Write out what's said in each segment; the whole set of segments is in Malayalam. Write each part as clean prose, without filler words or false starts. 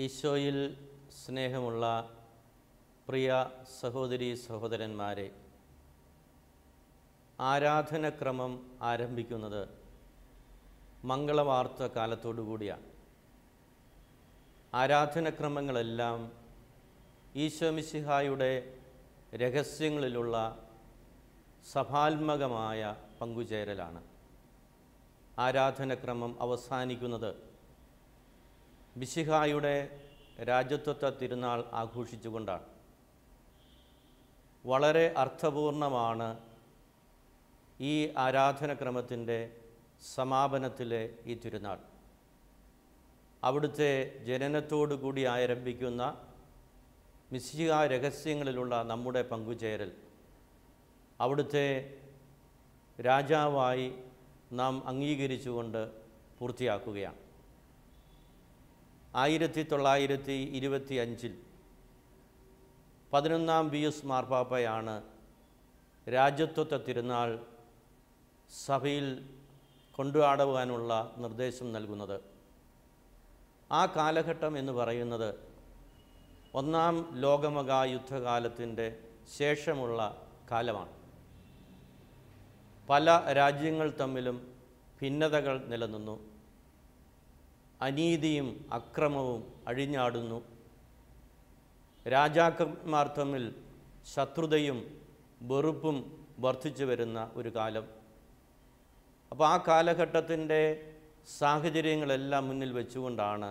ഈശോയിൽ സ്നേഹമുള്ള പ്രിയ സഹോദരീ സഹോദരന്മാരെ, ആരാധനക്രമം ആരംഭിക്കുന്നത് മംഗളവാർത്ത കാലത്തോടു കൂടിയാണ്. ആരാധനക്രമങ്ങളെല്ലാം ഈശോ മിശിഹായുടെ രഹസ്യങ്ങളിലുള്ള സഭാത്മകമായ പങ്കുചേരലാണ്. ആരാധനക്രമം അവസാനിക്കുന്നത് മിശിഹായുടെ രാജത്വ തിരുനാൾ ആഘോഷിച്ചുകൊണ്ടാണ്. വളരെ അർത്ഥപൂർണമാണ് ഈ ആരാധനക്രമത്തിൻ്റെ സമാപനത്തിലെ ഈ തിരുനാൾ. അവിടുത്തെ ജനനത്തോടു കൂടി ആരംഭിക്കുന്ന മിശിഹാ രഹസ്യങ്ങളിലുള്ള നമ്മുടെ പങ്കുചേരൽ അവിടുത്തെ രാജാവായി നാം അംഗീകരിച്ചുകൊണ്ട് പൂർത്തിയാക്കുകയാണ്. 1925 11-ാം പിയൂസ് മാർപ്പാപ്പയാണ് രാജത്വ തിരുനാൾ സഭയിൽ കൊണ്ടുനടക്കാനുള്ള നിർദ്ദേശം നൽകുന്നത്. ആ കാലഘട്ടം എന്ന് പറയുന്നത് ഒന്നാം ലോകമഹായുദ്ധകാലത്തിൻ്റെ ശേഷമുള്ള കാലമാണ്. പല രാജ്യങ്ങൾ തമ്മിലും ഭിന്നതകൾ നിലനിന്നു. അനീതിയും അക്രമവും അഴിഞ്ഞാടുന്നു. രാജാക്കന്മാർ തമ്മിൽ ശത്രുതയും വെറുപ്പും വർദ്ധിച്ചു വരുന്ന ഒരു കാലം. അപ്പോൾ ആ കാലഘട്ടത്തിൻ്റെ സാഹചര്യങ്ങളെല്ലാം മുന്നിൽ വെച്ചുകൊണ്ടാണ്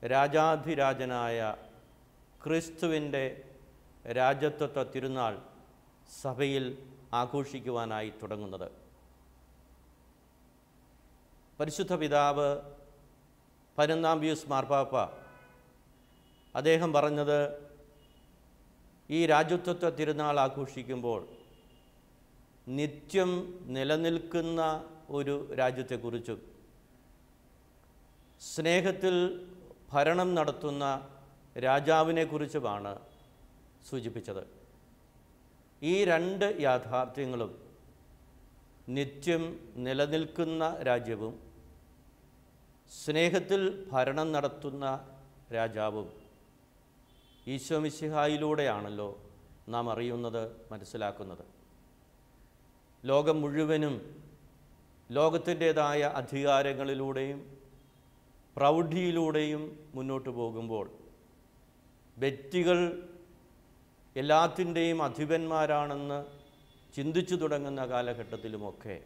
രാജാധിരാജനായ ക്രിസ്തുവിൻ്റെ രാജത്വ തിരുനാൾ സഭയിൽ ആഘോഷിക്കുവാനായി തുടങ്ങുന്നത്. പരിശുദ്ധ പിതാവ് 11-ാം പിയൂസ് മാർപ്പാപ്പ അദ്ദേഹം പറഞ്ഞത്, ഈ രാജത്വ തിരുനാൾ ആഘോഷിക്കുമ്പോൾ നിത്യം നിലനിൽക്കുന്ന ഒരു രാജ്യത്തെക്കുറിച്ചും സ്നേഹത്തിൽ ഭരണം നടത്തുന്ന രാജാവിനെക്കുറിച്ചുമാണ് സൂചിപ്പിച്ചത്. ഈ രണ്ട് യാഥാർത്ഥ്യങ്ങളും, നിത്യം നിലനിൽക്കുന്ന രാജ്യവും സ്നേഹത്തിൽ ഭരണം നടത്തുന്ന രാജാവും ഈശോ മിശിഹായിലൂടെയാണല്ലോ നാം അറിയുന്നത്, മനസ്സിലാക്കുന്നത്. ലോകം മുഴുവനും ലോകത്തിൻ്റേതായ അധികാരങ്ങളിലൂടെയും പ്രൗഢിയിലൂടെയും മുന്നോട്ട് പോകുമ്പോൾ വ്യക്തികൾ എല്ലാത്തിൻ്റെയും അധിപന്മാരാണെന്ന് ചിന്തിച്ചു തുടങ്ങുന്ന കാലഘട്ടത്തിലുമൊക്കെ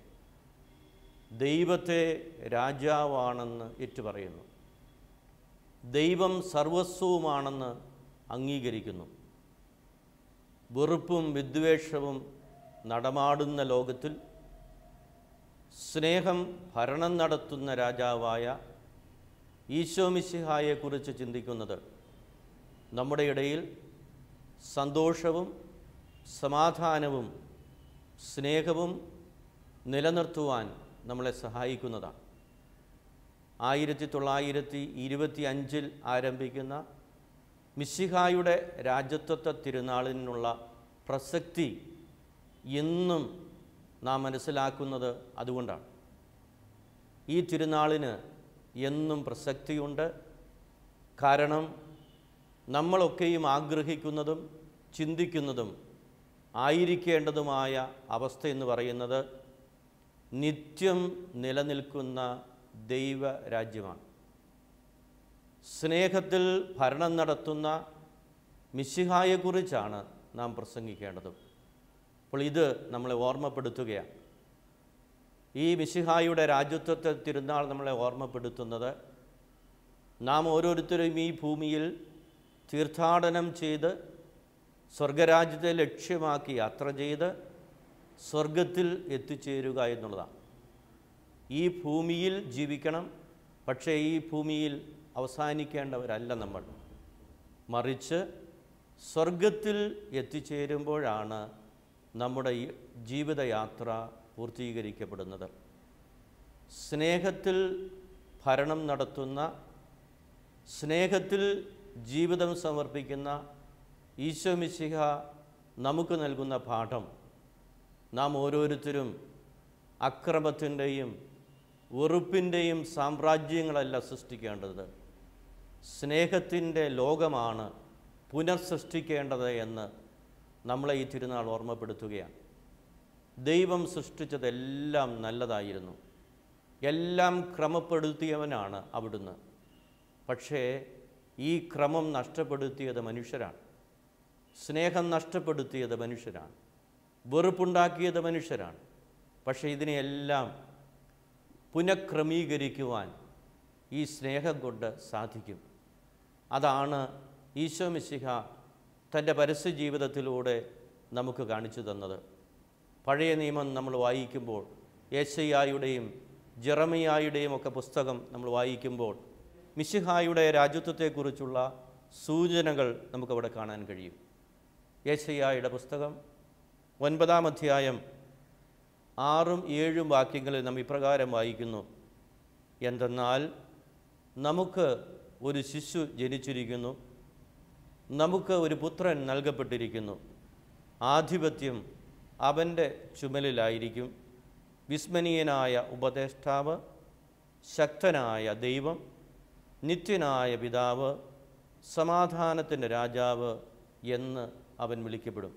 ദൈവത്തെ രാജാവാണെന്ന് ഏറ്റുപറയുന്നു. ദൈവം സർവസ്വവുമാണെന്ന് അംഗീകരിക്കുന്നു. വെറുപ്പും വിദ്വേഷവും നടമാടുന്ന ലോകത്തിൽ സ്നേഹം ഭരണം നടത്തുന്ന രാജാവായ ഈശോ മിശിഹായെക്കുറിച്ച് ചിന്തിക്കുന്നത് നമ്മുടെ ഇടയിൽ സന്തോഷവും സമാധാനവും സ്നേഹവും നിലനിർത്തുവാൻ നമ്മളെ സഹായിക്കുന്നതാണ്. 1925 ആരംഭിക്കുന്ന മിശിഹായുടെ രാജത്വ തിരുനാളിനുള്ള പ്രസക്തി എന്നും നാം മനസ്സിലാക്കുന്നത് അതുകൊണ്ടാണ്. ഈ തിരുനാളിന് എന്നും പ്രസക്തിയുണ്ട്. കാരണം നമ്മളൊക്കെയും ആഗ്രഹിക്കുന്നതും ചിന്തിക്കുന്നതും ആയിരിക്കേണ്ടതുമായ അവസ്ഥ എന്ന് പറയുന്നത് നിത്യം നിലനിൽക്കുന്ന ദൈവരാജ്യമാണ്. സ്നേഹത്തിൽ ഭരണം നടത്തുന്ന മിശിഹായെക്കുറിച്ചാണ് നാം പ്രസംഗിക്കേണ്ടത്. അപ്പോൾ ഇത് നമ്മളെ ഓർമ്മപ്പെടുത്തുകയാണ്. ഈ മിശിഹായുടെ രാജത്വ തിരുനാൾ നമ്മളെ ഓർമ്മപ്പെടുത്തുന്നത് നാം ഓരോരുത്തരും ഈ ഭൂമിയിൽ തീർത്ഥാടനം ചെയ്ത് സ്വർഗരാജ്യത്തെ ലക്ഷ്യമാക്കി യാത്ര ചെയ്ത് സ്വർഗത്തിൽ എത്തിച്ചേരുക എന്നുള്ളതാണ്. ഈ ഭൂമിയിൽ ജീവിക്കണം, പക്ഷേ ഈ ഭൂമിയിൽ അവസാനിക്കേണ്ടവരല്ല നമ്മൾ. മറിച്ച് സ്വർഗത്തിൽ എത്തിച്ചേരുമ്പോഴാണ് നമ്മുടെ ഈ ജീവിതയാത്ര പൂർത്തീകരിക്കപ്പെടുന്നത്. സ്നേഹത്തിൽ ഭരണം നടത്തുന്ന, സ്നേഹത്തിൽ ജീവിതം സമർപ്പിക്കുന്ന ഈശോ മിശിഹ നമുക്ക് നൽകുന്ന പാഠം നാം ഓരോരുത്തരും അക്രമത്തിൻ്റെയും വെറുപ്പിൻ്റെയും സാമ്രാജ്യങ്ങളല്ല സൃഷ്ടിക്കേണ്ടത്, സ്നേഹത്തിൻ്റെ ലോകമാണ് പുനർസൃഷ്ടിക്കേണ്ടത് എന്ന് നമ്മളെ ഈ തിരുനാൾ ഓർമ്മപ്പെടുത്തുകയാണ്. ദൈവം സൃഷ്ടിച്ചതെല്ലാം നല്ലതായിരുന്നു, എല്ലാം ക്രമപ്പെടുത്തിയവനാണ് അവിടുന്ന്. പക്ഷേ ഈ ക്രമം നഷ്ടപ്പെടുത്തിയത് മനുഷ്യരാണ്, സ്നേഹം നഷ്ടപ്പെടുത്തിയത് മനുഷ്യരാണ്, വെറുപ്പുണ്ടാക്കിയത് മനുഷ്യരാണ്. പക്ഷേ ഇതിനെയെല്ലാം പുനഃക്രമീകരിക്കുവാൻ ഈ സ്നേഹം കൊണ്ട് സാധിക്കും. അതാണ് ഈശോ മിശിഹ തൻ്റെ പരസ്യ ജീവിതത്തിലൂടെ നമുക്ക് കാണിച്ചു തന്നത്. പഴയ നിയമം നമ്മൾ വായിക്കുമ്പോൾ, യേശയ്യായുടെയും ജെറമിയായുടെയും ഒക്കെ പുസ്തകം നമ്മൾ വായിക്കുമ്പോൾ മിശിഹായുടെ രാജ്യത്വത്തെക്കുറിച്ചുള്ള സൂചനകൾ നമുക്കവിടെ കാണാൻ കഴിയും. യേശയ്യായുടെ പുസ്തകം 9-ാം അധ്യായം 6-7 വാക്യങ്ങളിൽ നാം ഇപ്രകാരം വായിക്കുന്നു: എന്തെന്നാൽ നമുക്ക് ഒരു ശിശു ജനിച്ചിരിക്കുന്നു, നമുക്ക് ഒരു പുത്രൻ നൽകപ്പെട്ടിരിക്കുന്നു, ആധിപത്യം അവൻ്റെ ചുമലിലായിരിക്കും. വിസ്മനീയനായ ഉപദേഷ്ടാവ്, ശക്തനായ ദൈവം, നിത്യനായ പിതാവ്, സമാധാനത്തിൻ്റെ രാജാവ് എന്ന് അവൻ വിളിക്കപ്പെടും.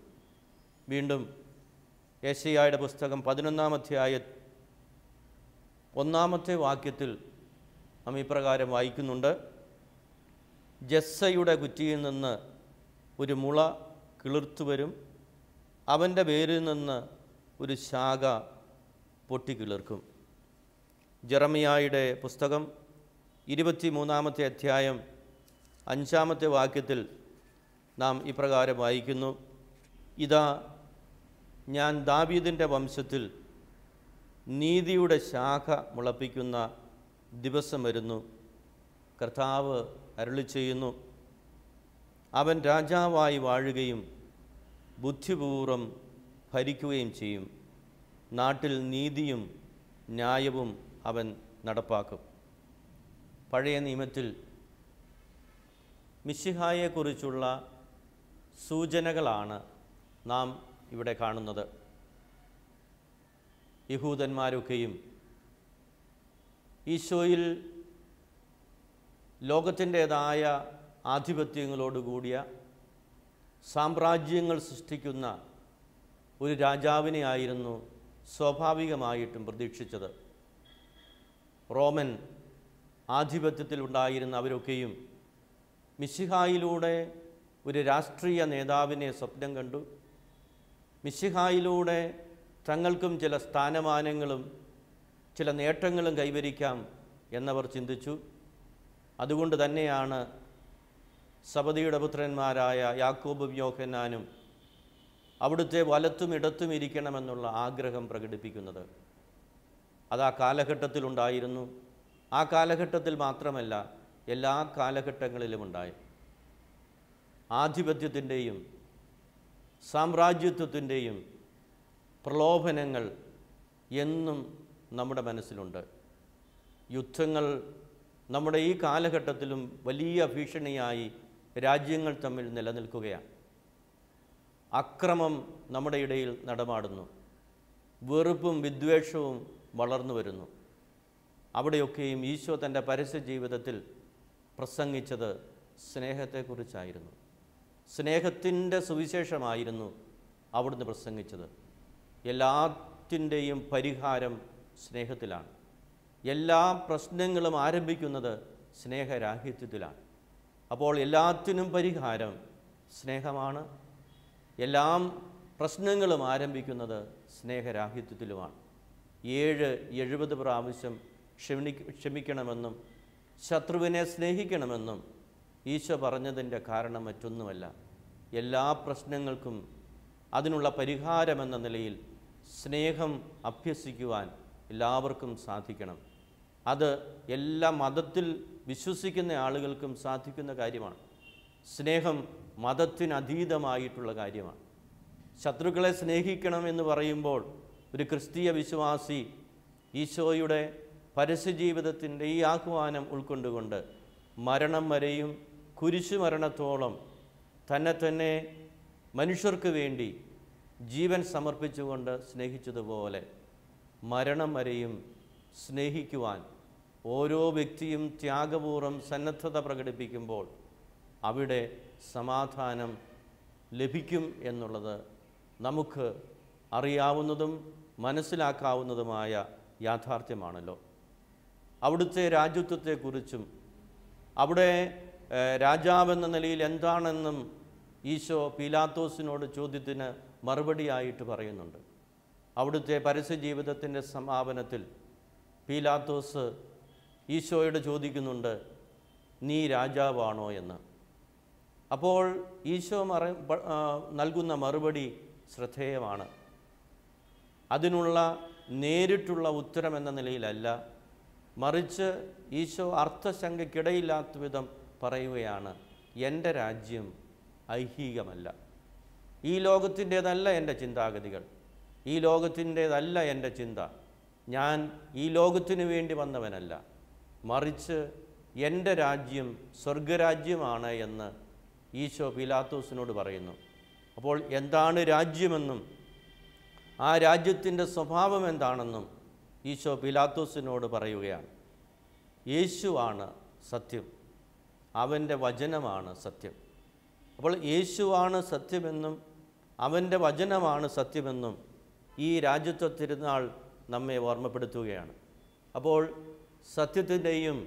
വീണ്ടും യെശയ്യായുടെ പുസ്തകം 11-ാം അധ്യായം 1-ാമത്തെ വാക്യത്തിൽ നാം ഇപ്രകാരം വായിക്കുന്നുണ്ട്: ജസ്സയുടെ കുറ്റിയിൽ നിന്ന് ഒരു മുള കിളിർത്തു വരും, അവൻ്റെ വേരിൽ നിന്ന് ഒരു ശാഖ പൊട്ടിക്കിളിർക്കും. ജെറമിയായുടെ പുസ്തകം 23-ാമത്തെ അധ്യായം 5-ാമത്തെ വാക്യത്തിൽ നാം ഇപ്രകാരം വായിക്കുന്നു: ഇതാ, ഞാൻ ദാവീദിൻ്റെ വംശത്തിൽ നീതിയുടെ ശാഖ മുളപ്പിക്കുന്ന ദിവസം വരുന്നു. കർത്താവ് അരുളിച്ചെയ്യുന്നു, അവൻ രാജാവായി വാഴുകയും ബുദ്ധിപൂർവം ഭരിക്കുകയും ചെയ്യും. നാട്ടിൽ നീതിയും ന്യായവും അവൻ നടപ്പാക്കും. പഴയ നിയമത്തിൽ മിശിഹായെക്കുറിച്ചുള്ള സൂചനകളാണ് നാം ഇവിടെ കാണുന്നത്. യഹൂദന്മാരൊക്കെയും ഈശോയിൽ ലോകത്തിൻ്റേതായ ആധിപത്യങ്ങളോടുകൂടിയ സാമ്രാജ്യങ്ങൾ സൃഷ്ടിക്കുന്ന ഒരു രാജാവിനെ ആയിരുന്നു സ്വാഭാവികമായിട്ടും പ്രതീക്ഷിച്ചത്. റോമൻ ആധിപത്യത്തിൽ ഉണ്ടായിരുന്ന അവരൊക്കെയും മിശിഹായിലൂടെ ഒരു രാഷ്ട്രീയ നേതാവിനെ സ്വപ്നം കണ്ടു. മിശിഹായിലൂടെ തങ്ങൾക്കും ചില സ്ഥാനമാനങ്ങളും ചില നേട്ടങ്ങളും കൈവരിക്കാം എന്നവർ ചിന്തിച്ചു. അതുകൊണ്ട് തന്നെയാണ് സബദിയുടെ പുത്രന്മാരായ യാക്കോബും യോഹന്നാനും അവിടുത്തെ വലത്തും ഇടത്തും ഇരിക്കണമെന്നുള്ള ആഗ്രഹം പ്രകടിപ്പിക്കുന്നത്. അത് ആ കാലഘട്ടത്തിലുണ്ടായിരുന്നു. ആ കാലഘട്ടത്തിൽ മാത്രമല്ല, എല്ലാ കാലഘട്ടങ്ങളിലും ഉണ്ടായി. ആധിപത്യത്തിൻ്റെയും സാമ്രാജ്യത്വത്തിൻ്റെയും പ്രലോഭനങ്ങൾ എന്നും നമ്മുടെ മനസ്സിലുണ്ട്. യുദ്ധങ്ങൾ നമ്മുടെ ഈ കാലഘട്ടത്തിലും വലിയ ഭീഷണിയായി രാജ്യങ്ങൾ തമ്മിൽ നിലനിൽക്കുകയാണ്. അക്രമം നമ്മുടെ ഇടയിൽ നടമാടുന്നു. വെറുപ്പും വിദ്വേഷവും വളർന്നു വരുന്നു. അവിടെയൊക്കെയും ഈശോ തൻ്റെ പരസ്യ ജീവിതത്തിൽ പ്രസംഗിച്ചത് സ്നേഹത്തെക്കുറിച്ചായിരുന്നു. സ്നേഹത്തിൻ്റെ സുവിശേഷമായിരുന്നു അവിടുന്ന് പ്രസംഗിച്ചത്. എല്ലാത്തിൻ്റെയും പരിഹാരം സ്നേഹത്തിലാണ്. എല്ലാ പ്രശ്നങ്ങളും ആരംഭിക്കുന്നത് സ്നേഹരാഹിത്യത്തിലാണ്. അപ്പോൾ എല്ലാത്തിനും പരിഹാരം സ്നേഹമാണ്. എല്ലാ പ്രശ്നങ്ങളും ആരംഭിക്കുന്നത് സ്നേഹരാഹിത്യത്തിലുമാണ്. 70 പ്രാവശ്യം ക്ഷമിക്കണമെന്നും ശത്രുവിനെ സ്നേഹിക്കണമെന്നും ഈശോ പറഞ്ഞതിൻ്റെ കാരണം മറ്റൊന്നുമല്ല. എല്ലാ പ്രശ്നങ്ങൾക്കും അതിനുള്ള പരിഹാരമെന്ന നിലയിൽ സ്നേഹം അഭ്യസിക്കുവാൻ എല്ലാവർക്കും സാധിക്കണം. അത് എല്ലാ മതത്തിൽ വിശ്വസിക്കുന്ന ആളുകൾക്കും സാധിക്കുന്ന കാര്യമാണ്. സ്നേഹം മതത്തിനതീതമായിട്ടുള്ള കാര്യമാണ്. ശത്രുക്കളെ സ്നേഹിക്കണം എന്ന് പറയുമ്പോൾ ഒരു ക്രിസ്തീയ വിശ്വാസി ഈശോയുടെ പരസ്യജീവിതത്തിൻ്റെ ഈ ആഹ്വാനം ഉൾക്കൊണ്ടുകൊണ്ട് മരണം വരെയും കുരിശുമരണത്തോളം തന്നെ മനുഷ്യർക്ക് വേണ്ടി ജീവൻ സമർപ്പിച്ചുകൊണ്ട് സ്നേഹിച്ചതുപോലെ മരണം വരെയും സ്നേഹിക്കുവാൻ ഓരോ വ്യക്തിയും ത്യാഗപൂർവ്വം സന്നദ്ധത പ്രകടിപ്പിക്കുമ്പോൾ അവിടെ സമാധാനം ലഭിക്കും എന്നുള്ളത് നമുക്ക് അറിയാവുന്നതും മനസ്സിലാക്കാവുന്നതുമായ യാഥാർത്ഥ്യമാണല്ലോ. അവിടുത്തെ രാജ്യത്വത്തെക്കുറിച്ചും അവിടെ രാജാവെന്ന നിലയിൽ എന്താണെന്നും ഈശോ പീലാത്തോസിനോട് ചോദ്യത്തിന് മറുപടിയായിട്ട് പറയുന്നുണ്ട്. അവിടുത്തെ പരസ്യ ജീവിതത്തിൻ്റെ സമാപനത്തിൽ പീലാത്തോസ് ഈശോയോട് ചോദിക്കുന്നുണ്ട്, നീ രാജാവാണോ എന്ന്. അപ്പോൾ ഈശോ നൽകുന്ന മറുപടി ശ്രദ്ധേയമാണ്. അതിനുള്ള നേരിട്ടുള്ള ഉത്തരം എന്ന നിലയിലല്ല, മറിച്ച് ഈശോ അർത്ഥശങ്കയ്ക്കിടയില്ലാത്ത വിധം പറയുകയാണ്, എൻ്റെ രാജ്യം ഐഹികമല്ല. ഈ ലോകത്തിൻ്റേതല്ല എൻ്റെ ചിന്താഗതികൾ, ഈ ലോകത്തിൻ്റേതല്ല എൻ്റെ ചിന്ത. ഞാൻ ഈ ലോകത്തിനു വേണ്ടി വന്നവനല്ല, മറിച്ച് എൻ്റെ രാജ്യം സ്വർഗരാജ്യമാണ് എന്ന് ഈശോ പീലാത്തോസിനോട് പറയുന്നു. അപ്പോൾ എന്താണ് രാജ്യമെന്നും ആ രാജ്യത്തിൻ്റെ സ്വഭാവം എന്താണെന്നും ഈശോ പീലാത്തോസിനോട് പറയുകയാണ്. യേശുവാണ് സത്യം, അവൻ്റെ വചനമാണ് സത്യം. അപ്പോൾ യേശുവാണ് സത്യമെന്നും അവൻ്റെ വചനമാണ് സത്യമെന്നും ഈ രാജ്യത്വ തിരുനാൾ നമ്മെ ഓർമ്മപ്പെടുത്തുകയാണ്. അപ്പോൾ സത്യത്തിൻ്റെയും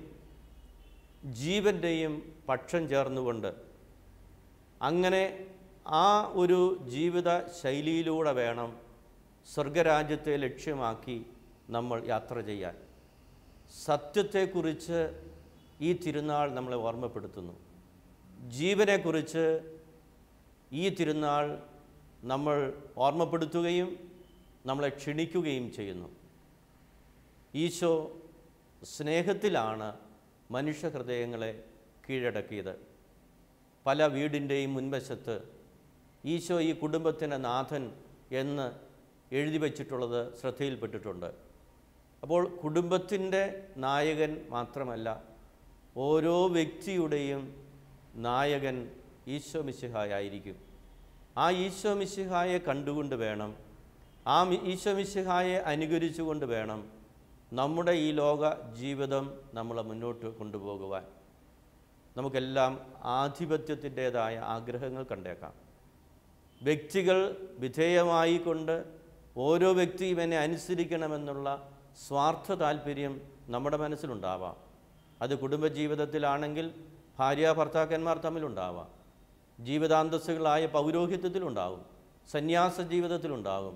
ജീവൻ്റെയും പക്ഷം ചേർന്നുകൊണ്ട് അങ്ങനെ ആ ഒരു ജീവിത ശൈലിയിലൂടെ വേണം സ്വർഗരാജ്യത്തെ ലക്ഷ്യമാക്കി നമ്മൾ യാത്ര ചെയ്യാൻ. സത്യത്തെക്കുറിച്ച് ഈ തിരുനാൾ നമ്മളെ ഓർമ്മപ്പെടുത്തുന്നു. ജീവനെക്കുറിച്ച് ഈ തിരുനാൾ നമ്മൾ ഓർമ്മപ്പെടുത്തുകയും നമ്മളെ ക്ഷണിക്കുകയും ചെയ്യുന്നു. ഈശോ സ്നേഹത്തിലാണ് മനുഷ്യഹൃദയങ്ങളെ കീഴടക്കിയത്. പല വീടിൻ്റെയും മുൻവശത്ത് ഈശോ ഈ കുടുംബത്തിൻ്റെ നാഥൻ എന്ന് എഴുതി വച്ചിട്ടുള്ളത് ശ്രദ്ധയിൽപ്പെട്ടിട്ടുണ്ട്. അപ്പോൾ കുടുംബത്തിൻ്റെ നായകൻ മാത്രമല്ല, ഓരോ വ്യക്തിയുടെയും നായകൻ ഈശോ മിശിഹായായിരിക്കും. ആ ഈശോ മിശിഹായെ കണ്ടുകൊണ്ട് വേണം, ആ ഈശോ മിശിഹായെ അനുകരിച്ചുകൊണ്ട് വേണം നമ്മുടെ ഈ ലോക ജീവിതം നമ്മളെ മുന്നോട്ട് കൊണ്ടുപോകുവാൻ. നമുക്കെല്ലാം ആധിപത്യത്തിൻ്റേതായ ആഗ്രഹങ്ങൾ കണ്ടേക്കാം. വ്യക്തികൾ വിധേയമായിക്കൊണ്ട് ഓരോ വ്യക്തിയും എന്നെ അനുസരിക്കണമെന്നുള്ള സ്വാർത്ഥ താല്പര്യം നമ്മുടെ മനസ്സിലുണ്ടാവാം. അത് കുടുംബജീവിതത്തിലാണെങ്കിൽ ഭാര്യ ഭർത്താക്കന്മാർ തമ്മിലുണ്ടാവാം, ജീവിതാന്തസ്സുകളായ പൗരോഹിത്യത്തിലുണ്ടാവും, സന്യാസ ജീവിതത്തിലുണ്ടാകും.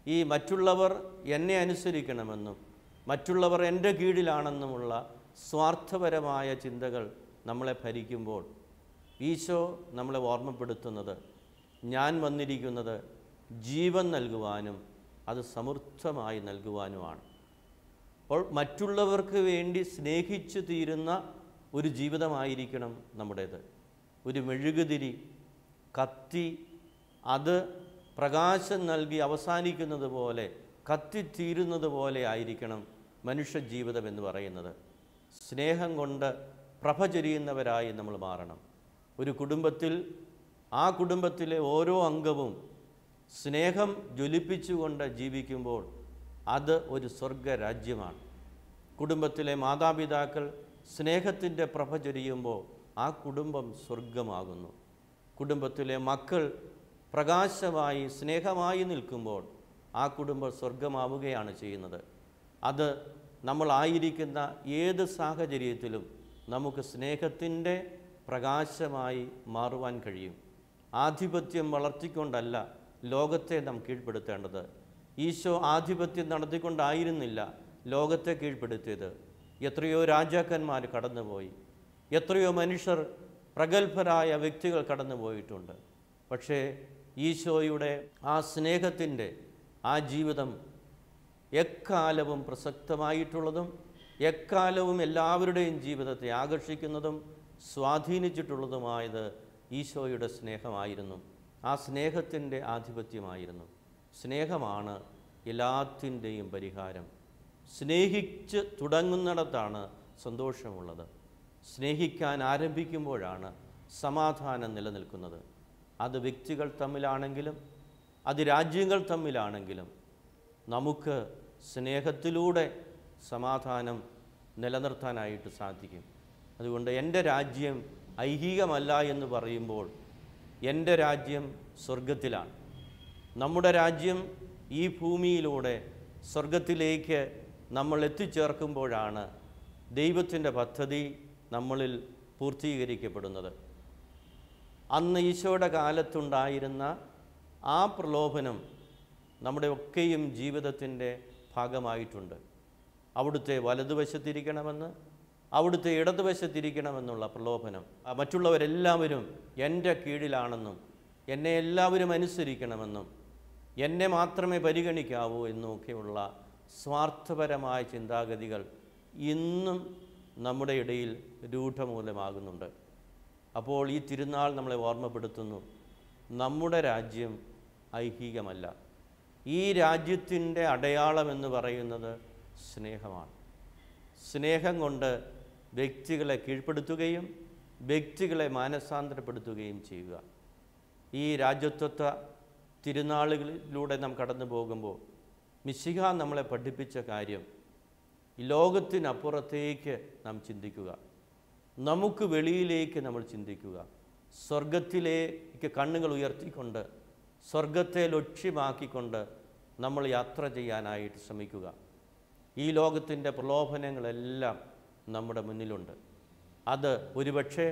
ഈ മറ്റുള്ളവർ എന്നെ അനുസരിക്കണമെന്നും മറ്റുള്ളവർ എൻ്റെ കീഴിലാണെന്നുമുള്ള സ്വാർത്ഥപരമായ ചിന്തകൾ നമ്മളെ ഭരിക്കുമ്പോൾ ഈശോ നമ്മളെ ഓർമ്മപ്പെടുത്തുന്നത്, ഞാൻ വന്നിരിക്കുന്നത് ജീവൻ നൽകുവാനും അത് സമൃദ്ധമായി നൽകുവാനുമാണ്. അപ്പോൾ മറ്റുള്ളവർക്ക് വേണ്ടി സ്നേഹിച്ചു തീരുന്ന ഒരു ജീവിതമായിരിക്കണം നമ്മുടേത്. ഒരു മെഴുകുതിരി കത്തി അത് പ്രകാശം നൽകി അവസാനിക്കുന്നത് പോലെ, കത്തിത്തീരുന്നത് പോലെ ആയിരിക്കണം മനുഷ്യജീവിതം എന്ന് പറയുന്നത്. സ്നേഹം കൊണ്ട് പ്രഭ ചൊരിയുന്നവരായി നമ്മൾ മാറണം. ഒരു കുടുംബത്തിൽ ആ കുടുംബത്തിലെ ഓരോ അംഗവും സ്നേഹം ജ്വലിപ്പിച്ചുകൊണ്ട് ജീവിക്കുമ്പോൾ അത് ഒരു സ്വർഗരാജ്യമാണ്. കുടുംബത്തിലെ മാതാപിതാക്കൾ സ്നേഹത്തിൻ്റെ പ്രഭ ചൊരിയുമ്പോൾ ആ കുടുംബം സ്വർഗമാകുന്നു. കുടുംബത്തിലെ മക്കൾ പ്രകാശമായി സ്നേഹമായി നിൽക്കുമ്പോൾ ആ കുടുംബം സ്വർഗമാവുകയാണ് ചെയ്യുന്നത്. അത് നമ്മളായിരിക്കുന്ന ഏത് സാഹചര്യത്തിലും നമുക്ക് സ്നേഹത്തിൻ്റെ പ്രകാശമായി മാറുവാൻ കഴിയും. ആധിപത്യം വളർത്തിക്കൊണ്ടല്ല ലോകത്തെ നാം കീഴ്പ്പെടുത്തേണ്ടത്. ഈശോ ആധിപത്യം നടത്തിക്കൊണ്ടായിരുന്നില്ല ലോകത്തെ കീഴ്പ്പെടുത്തിയത്. എത്രയോ രാജാക്കന്മാർ കടന്നുപോയി, എത്രയോ മനുഷ്യർ പ്രഗത്ഭരായ വ്യക്തികൾ കടന്നുപോയിട്ടുണ്ട്. പക്ഷേ ഈശോയുടെ ആ സ്നേഹത്തിൻ്റെ ആ ജീവിതം എക്കാലവും പ്രസക്തമായിട്ടുള്ളതും എക്കാലവും എല്ലാവരുടെയും ജീവിതത്തെ ആകർഷിക്കുന്നതും സ്വാധീനിച്ചിട്ടുള്ളതുമായത് ഈശോയുടെ സ്നേഹമായിരുന്നു. ആ സ്നേഹത്തിൻ്റെ ആധിപത്യമായിരുന്നു. സ്നേഹമാണ് എല്ലാത്തിൻ്റെയും പരിഹാരം. സ്നേഹിച്ച് തുടങ്ങുന്നിടത്താണ് സന്തോഷമുള്ളത്. സ്നേഹിക്കാൻ ആരംഭിക്കുമ്പോഴാണ് സമാധാനം നിലനിൽക്കുന്നത്. അത് വ്യക്തികൾ തമ്മിലാണെങ്കിലും അത് രാജ്യങ്ങൾ തമ്മിലാണെങ്കിലും നമുക്ക് സ്നേഹത്തിലൂടെ സമാധാനം നിലനിർത്താനായിട്ട് സാധിക്കും. അതുകൊണ്ട് എൻ്റെ രാജ്യം ഐഹികമല്ല എന്ന് പറയുമ്പോൾ എൻ്റെ രാജ്യം സ്വർഗത്തിലാണ്. നമ്മുടെ രാജ്യം ഈ ഭൂമിയിലൂടെ സ്വർഗത്തിലേക്ക് നമ്മൾ എത്തിച്ചേർക്കുമ്പോഴാണ് ദൈവത്തിൻ്റെ പദ്ധതി നമ്മളിൽ പൂർത്തീകരിക്കപ്പെടുന്നത്. അന്ന് ഈശോയുടെ കാലത്തുണ്ടായിരുന്ന ആ പ്രലോഭനം നമ്മുടെ ഒക്കെയും ജീവിതത്തിൻ്റെ ഭാഗമായിട്ടുണ്ട്. അവിടുത്തെ വലതുവശത്തിരിക്കണമെന്ന്, അവിടുത്തെ ഇടതുവശത്തിരിക്കണമെന്നുള്ള പ്രലോഭനം, മറ്റുള്ളവരെല്ലാവരും എൻ്റെ കീഴിലാണെന്നും എന്നെ എല്ലാവരും അനുസരിക്കണമെന്നും എന്നെ മാത്രമേ പരിഗണിക്കാവൂ എന്നൊക്കെയുള്ള സ്വാർത്ഥപരമായ ചിന്താഗതികൾ ഇന്നും നമ്മുടെ ഇടയിൽ രൂഢമൂലമാകുന്നുണ്ട്. അപ്പോൾ ഈ തിരുനാൾ നമ്മളെ ഓർമ്മപ്പെടുത്തുന്നു, നമ്മുടെ രാജ്യം ഐഹികമല്ല. ഈ രാജ്യത്തിൻ്റെ അടയാളമെന്ന് പറയുന്നത് സ്നേഹമാണ്. സ്നേഹം കൊണ്ട് വ്യക്തികളെ കീഴ്പ്പെടുത്തുകയും വ്യക്തികളെ മാനസാന്തരപ്പെടുത്തുകയും ചെയ്യുക. ഈ രാജ്യത്വ തിരുനാളുകളിലൂടെ നാം കടന്നു പോകുമ്പോൾ മിശിഹ നമ്മളെ പഠിപ്പിച്ച കാര്യം, ലോകത്തിനപ്പുറത്തേക്ക് നാം ചിന്തിക്കുക, നമുക്ക് വെളിയിലേക്ക് നമ്മൾ ചിന്തിക്കുക, സ്വർഗത്തിലേക്ക് കണ്ണുകൾ ഉയർത്തിക്കൊണ്ട് സ്വർഗത്തെ ലക്ഷ്യമാക്കിക്കൊണ്ട് നമ്മൾ യാത്ര ചെയ്യാനായിട്ട് ശ്രമിക്കുക. ഈ ലോകത്തിൻ്റെ പ്രലോഭനങ്ങളെല്ലാം നമ്മുടെ മുന്നിലുണ്ട്. അത് ഒരുപക്ഷെ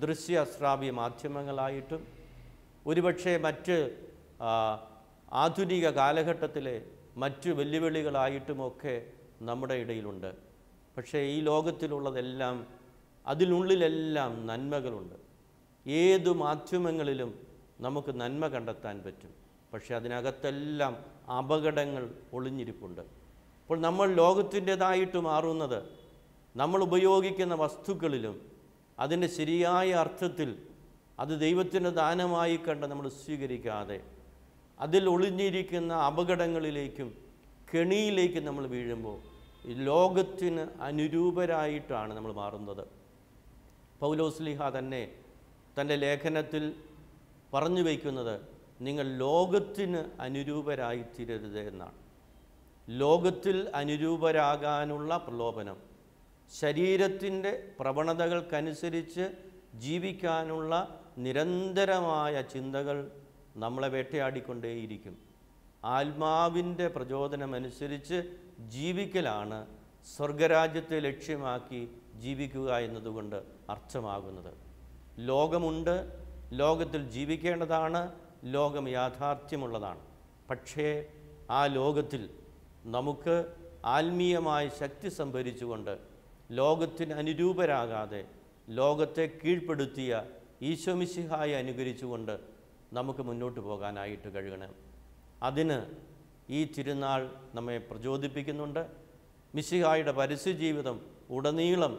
ദൃശ്യശ്രാവ്യ മാധ്യമങ്ങളായിട്ടും ഒരുപക്ഷെ മറ്റ് ആധുനിക കാലഘട്ടത്തിലെ മറ്റ് വെല്ലുവിളികളായിട്ടുമൊക്കെ നമ്മുടെ ഇടയിലുണ്ട്. പക്ഷേ ഈ ലോകത്തിലുള്ളതെല്ലാം, അതിനുള്ളിലെല്ലാം നന്മകളുണ്ട്. ഏതു മാധ്യമങ്ങളിലും നമുക്ക് നന്മ കണ്ടെത്താൻ പറ്റും. പക്ഷേ അതിനകത്തെല്ലാം അപകടങ്ങൾ ഒളിഞ്ഞിരിപ്പുണ്ട്. അപ്പോൾ നമ്മൾ ലോകത്തിൻ്റേതായിട്ട് മാറുന്നത് നമ്മൾ ഉപയോഗിക്കുന്ന വസ്തുക്കളിലും അതിൻ്റെ ശരിയായ അർത്ഥത്തിൽ അത് ദൈവത്തിൻ്റെ ദാനമായി കണ്ട് നമ്മൾ സ്വീകരിക്കാതെ അതിൽ ഒളിഞ്ഞിരിക്കുന്ന അപകടങ്ങളിലേക്കും കെണിയിലേക്കും നമ്മൾ വീഴുമ്പോൾ ലോകത്തിന് അനുരൂപരായിട്ടാണ് നമ്മൾ മാറുന്നത്. പൗലോസ്ലീഹ തന്നെ തൻ്റെ ലേഖനത്തിൽ പറഞ്ഞു വയ്ക്കുന്നത്, നിങ്ങൾ ലോകത്തിന് അനുരൂപരായിത്തീരരുത് എന്നാണ്. ലോകത്തിൽ അനുരൂപരാകാനുള്ള പ്രലോഭനം, ശരീരത്തിൻ്റെ പ്രവണതകൾക്കനുസരിച്ച് ജീവിക്കാനുള്ള നിരന്തരമായ ചിന്തകൾ നമ്മളെ വേട്ടയാടിക്കൊണ്ടേയിരിക്കും. ആത്മാവിൻ്റെ പ്രചോദനമനുസരിച്ച് ജീവിക്കലാണ് സ്വർഗരാജ്യത്തെ ലക്ഷ്യമാക്കി ജീവിക്കുക എന്നതുകൊണ്ട് അർത്ഥമാകുന്നത്. ലോകമുണ്ട്, ലോകത്തിൽ ജീവിക്കേണ്ടതാണ്, ലോകം യാഥാർത്ഥ്യമുള്ളതാണ്. പക്ഷേ ആ ലോകത്തിൽ നമുക്ക് ആത്മീയമായ ശക്തി സംഭരിച്ചുകൊണ്ട് ലോകത്തിന് അനുരൂപരാകാതെ ലോകത്തെ കീഴ്പ്പെടുത്തിയ ഈശോ മിശിഹായെ അനുകരിച്ചുകൊണ്ട് നമുക്ക് മുന്നോട്ട് പോകാനായിട്ട് കഴിയണം. അതിന് ഈ തിരുനാൾ നമ്മെ പ്രചോദിപ്പിക്കുന്നുണ്ട്. മിശിഹായുടെ പരസ്യജീവിതം ഉടനീളം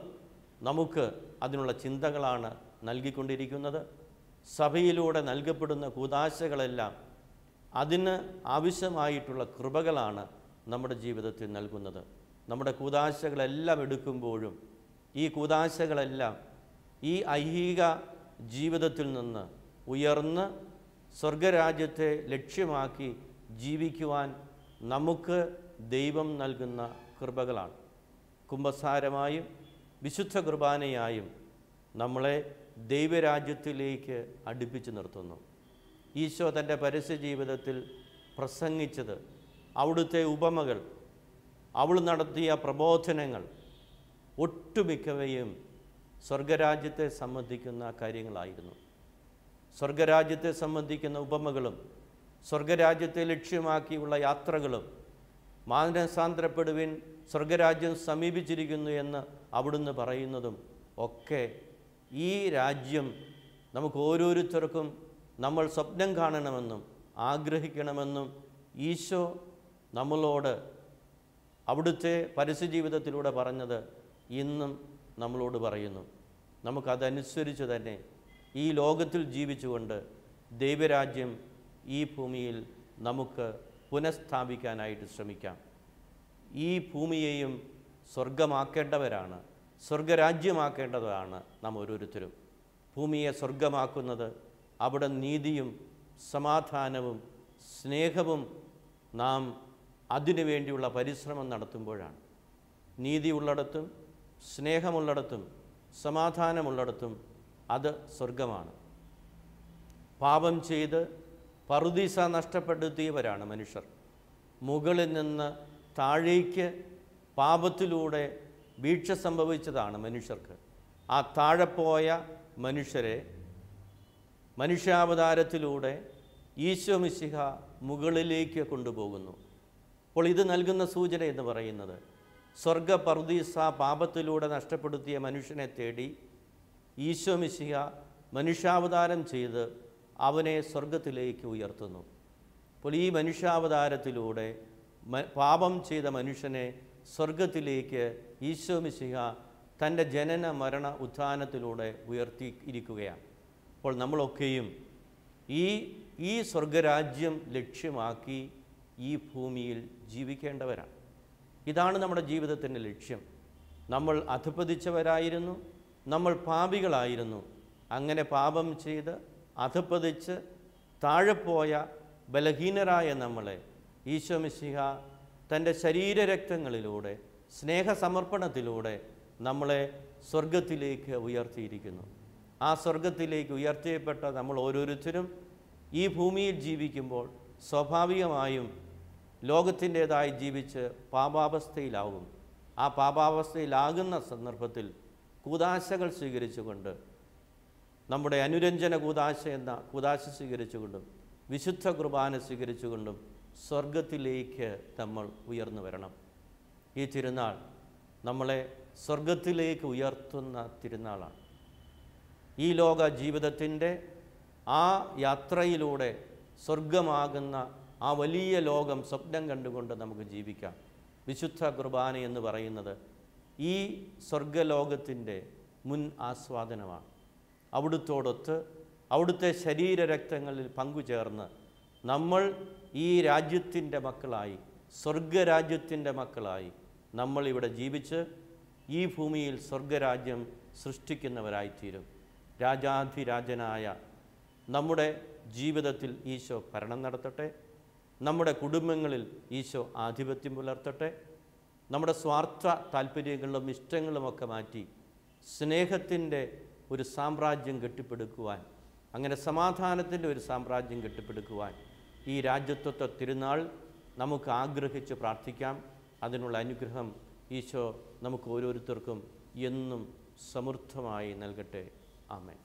നമുക്ക് അതിനുള്ള ചിന്തകളാണ് നൽകിക്കൊണ്ടിരിക്കുന്നത്. സഭയിലൂടെ നൽകപ്പെടുന്ന കൂദാശകളെല്ലാം അതിന് ആവശ്യമായിട്ടുള്ള കൃപകളാണ് നമ്മുടെ ജീവിതത്തിൽ നൽകുന്നത്. നമ്മുടെ കൂദാശകളെല്ലാം എടുക്കുമ്പോഴും ഈ കൂദാശകളെല്ലാം ഈ ഐഹിക ജീവിതത്തിൽ നിന്ന് ഉയർന്ന് സ്വർഗരാജ്യത്തെ ലക്ഷ്യമാക്കി ജീവിക്കുവാൻ നമുക്ക് ദൈവം നൽകുന്ന കൃപകളാണ്. കുമ്പസാരമായും വിശുദ്ധ കുർബാനയായും നമ്മളെ ദൈവരാജ്യത്തിലേക്ക് അടുപ്പിച്ച് നിർത്തുന്നു. ഈശോ തൻ്റെ പരസ്യ ജീവിതത്തിൽ പ്രസംഗിച്ചത്, അവിടുത്തെ ഉപമകൾ, അവൾ നടത്തിയ പ്രബോധനങ്ങൾ ഒട്ടുമിക്കവയും സ്വർഗരാജ്യത്തെ സംബന്ധിക്കുന്ന കാര്യങ്ങളായിരുന്നു. സ്വർഗരാജ്യത്തെ സംബന്ധിക്കുന്ന ഉപമകളും സ്വർഗരാജ്യത്തെ ലക്ഷ്യമാക്കിയുള്ള യാത്രകളും, മാനസാന്തരപ്പെടുവിൻ സ്വർഗരാജ്യം സമീപിച്ചിരിക്കുന്നു എന്ന് അവിടുന്ന് പറയുന്നതും ഒക്കെ ഈ രാജ്യം നമുക്ക് ഓരോരുത്തർക്കും നമ്മൾ സ്വപ്നം കാണണമെന്നും ആഗ്രഹിക്കണമെന്നും ഈശോ നമ്മളോട് അവിടുത്തെ പരസ്യജീവിതത്തിലൂടെ പറഞ്ഞത് ഇന്നും നമ്മളോട് പറയുന്നു. നമുക്കതനുസരിച്ച് തന്നെ ഈ ലോകത്തിൽ ജീവിച്ചുകൊണ്ട് ദൈവരാജ്യം ഈ ഭൂമിയിൽ നമുക്ക് പുനഃസ്ഥാപിക്കാനായിട്ട് ശ്രമിക്കാം. ഈ ഭൂമിയെയും സ്വർഗമാക്കേണ്ടവരാണ്, സ്വർഗരാജ്യമാക്കേണ്ടതാണ് നാം ഓരോരുത്തരും. ഭൂമിയെ സ്വർഗമാക്കുന്നത് അവിടെ നീതിയും സമാധാനവും സ്നേഹവും നാം അതിനു വേണ്ടിയുള്ള പരിശ്രമം നടത്തുമ്പോഴാണ്. നീതി ഉള്ളിടത്തും സ്നേഹമുള്ളിടത്തും സമാധാനമുള്ളിടത്തും അത് സ്വർഗമാണ്. പാപം ചെയ്ത് പറുദീസ നഷ്ടപ്പെടുത്തിയവരാണ് മനുഷ്യർ. മുകളിൽ നിന്ന് താഴേക്ക് പാപത്തിലൂടെ വീഴ്ച സംഭവിച്ചതാണ് മനുഷ്യർക്ക്. ആ താഴെപ്പോയ മനുഷ്യരെ മനുഷ്യാവതാരത്തിലൂടെ ഈശോ മിശിഹ മുകളിലേക്ക് കൊണ്ടുപോകുന്നു. അപ്പോൾ ഇത് നൽകുന്ന സൂചന എന്ന് പറയുന്നത്, സ്വർഗ പറുദീസ പാപത്തിലൂടെ നഷ്ടപ്പെടുത്തിയ മനുഷ്യനെ തേടി ഈശോ മിശിഹ മനുഷ്യാവതാരം ചെയ്ത് അവനെ സ്വർഗത്തിലേക്ക് ഉയർത്തുന്നു. അപ്പോൾ ഈ മനുഷ്യാവതാരത്തിലൂടെ പാപം ചെയ്ത മനുഷ്യനെ സ്വർഗത്തിലേക്ക് ഈശോ മിശിഹ തൻ്റെ ജനന മരണ ഉത്ഥാനത്തിലൂടെ ഉയർത്തിയിരിക്കുകയാണ്. അപ്പോൾ നമ്മളൊക്കെയും ഈ സ്വർഗരാജ്യം ലക്ഷ്യമാക്കി ഈ ഭൂമിയിൽ ജീവിക്കേണ്ടവരാണ്. ഇതാണ് നമ്മുടെ ജീവിതത്തിൻ്റെ ലക്ഷ്യം. നമ്മൾ അധപ്പതിച്ചവരായിരുന്നു, നമ്മൾ പാപികളായിരുന്നു. അങ്ങനെ പാപം ചെയ്ത് അധപ്പതിച്ച് താഴെപ്പോയ ബലഹീനരായ നമ്മളെ ഈശോ മിശിഹ തൻ്റെ ശരീരരക്തങ്ങളിലൂടെ സ്നേഹസമർപ്പണത്തിലൂടെ നമ്മളെ സ്വർഗത്തിലേക്ക് ഉയർത്തിയിരിക്കുന്നു. ആ സ്വർഗത്തിലേക്ക് ഉയർത്തിയപ്പെട്ട നമ്മൾ ഓരോരുത്തരും ഈ ഭൂമിയിൽ ജീവിക്കുമ്പോൾ സ്വാഭാവികമായും ലോകത്തിൻ്റേതായി ജീവിച്ച് പാപാവസ്ഥയിലാകും. ആ പാപാവസ്ഥയിലാകുന്ന സന്ദർഭത്തിൽ കൂദാശകൾ സ്വീകരിച്ചുകൊണ്ട്, നമ്മുടെ അനുരഞ്ജന കൂദാശ എന്ന കൂദാശ സ്വീകരിച്ചുകൊണ്ടും വിശുദ്ധ കുർബാന സ്വീകരിച്ചുകൊണ്ടും സ്വർഗത്തിലേക്ക് നമ്മൾ ഉയർന്നു വരണം. ഈ തിരുനാൾ നമ്മളെ സ്വർഗത്തിലേക്ക് ഉയർത്തുന്ന തിരുനാളാണ്. ഈ ലോക ജീവിതത്തിൻ്റെ ആ യാത്രയിലൂടെ സ്വർഗമാകുന്ന ആ വലിയ ലോകം സ്വപ്നം കണ്ടുകൊണ്ട് നമുക്ക് ജീവിക്കാം. വിശുദ്ധ കുർബാന എന്ന് പറയുന്നത് ഈ സ്വർഗലോകത്തിൻ്റെ മുൻ ആസ്വാദനമാണ്. അവിടുത്തോടൊത്ത് അവിടുത്തെ ശരീരരക്തങ്ങളിൽ പങ്കുചേർന്ന് നമ്മൾ ഈ രാജ്യത്തിൻ്റെ മക്കളായി, സ്വർഗരാജ്യത്തിൻ്റെ മക്കളായി നമ്മളിവിടെ ജീവിച്ച് ഈ ഭൂമിയിൽ സ്വർഗരാജ്യം സൃഷ്ടിക്കുന്നവരായിത്തീരും. രാജാധിരാജനായ നമ്മുടെ ജീവിതത്തിൽ ഈശോ ഭരണം നടത്തട്ടെ. നമ്മുടെ കുടുംബങ്ങളിൽ ഈശോ ആധിപത്യം പുലർത്തട്ടെ. നമ്മുടെ സ്വാർത്ഥ താല്പര്യങ്ങളും ഇഷ്ടങ്ങളുമൊക്കെ മാറ്റി സ്നേഹത്തിൻ്റെ ഒരു സാമ്രാജ്യം കെട്ടിപ്പടുക്കുവാൻ, അങ്ങനെ സമാധാനത്തിൻ്റെ ഒരു സാമ്രാജ്യം കെട്ടിപ്പടുക്കുവാൻ ഈ രാജ്യത്വത്തെ തിരുനാൾ നമുക്ക് ആഗ്രഹിച്ച് പ്രാർത്ഥിക്കാം. അതിനുള്ള അനുഗ്രഹം ഈശോ നമുക്ക് ഓരോരുത്തർക്കും എന്നും സമൃദ്ധമായി നൽകട്ടെ. ആമേൻ.